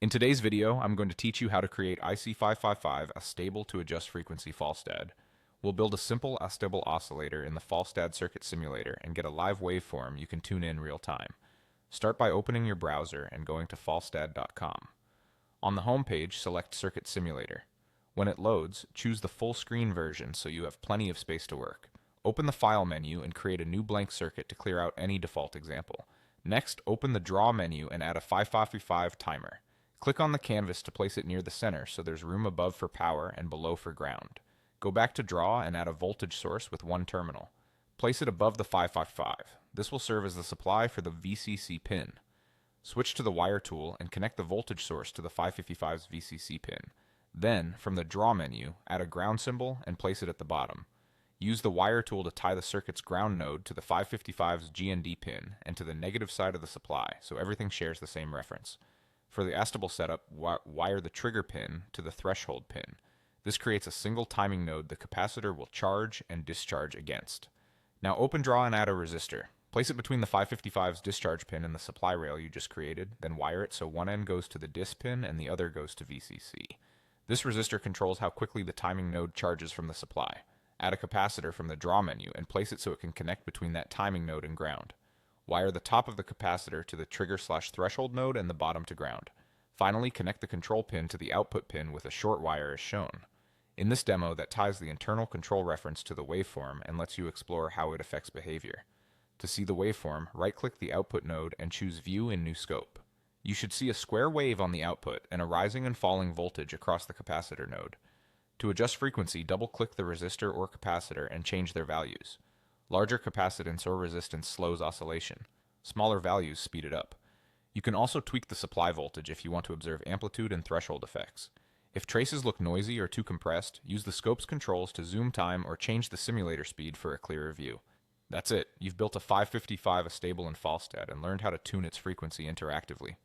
In today's video, I'm going to teach you how to create IC555 Astable to adjust frequency Falstad. We'll build a simple Astable oscillator in the Falstad circuit simulator and get a live waveform you can tune in real time. Start by opening your browser and going to falstad.com. On the home page, select Circuit Simulator. When it loads, choose the full screen version so you have plenty of space to work. Open the File menu and create a new blank circuit to clear out any default example. Next, open the Draw menu and add a 555 timer. Click on the canvas to place it near the center so there's room above for power and below for ground. Go back to Draw and add a voltage source with one terminal. Place it above the 555. This will serve as the supply for the VCC pin. Switch to the wire tool and connect the voltage source to the 555's VCC pin. Then, from the Draw menu, add a ground symbol and place it at the bottom. Use the wire tool to tie the circuit's ground node to the 555's GND pin and to the negative side of the supply so everything shares the same reference. For the Astable setup, wire the trigger pin to the threshold pin. This creates a single timing node the capacitor will charge and discharge against. Now open Draw and add a resistor. Place it between the 555's discharge pin and the supply rail you just created, then wire it so one end goes to the dis pin and the other goes to VCC. This resistor controls how quickly the timing node charges from the supply. Add a capacitor from the Draw menu and place it so it can connect between that timing node and ground. Wire the top of the capacitor to the trigger/threshold node and the bottom to ground. Finally, connect the control pin to the output pin with a short wire as shown. In this demo, that ties the internal control reference to the waveform and lets you explore how it affects behavior. To see the waveform, right-click the output node and choose View in New Scope. You should see a square wave on the output and a rising and falling voltage across the capacitor node. To adjust frequency, double-click the resistor or capacitor and change their values. Larger capacitance or resistance slows oscillation. Smaller values speed it up. You can also tweak the supply voltage if you want to observe amplitude and threshold effects. If traces look noisy or too compressed, use the scope's controls to zoom time or change the simulator speed for a clearer view. That's it. You've built a 555 Astable in Falstad and learned how to tune its frequency interactively.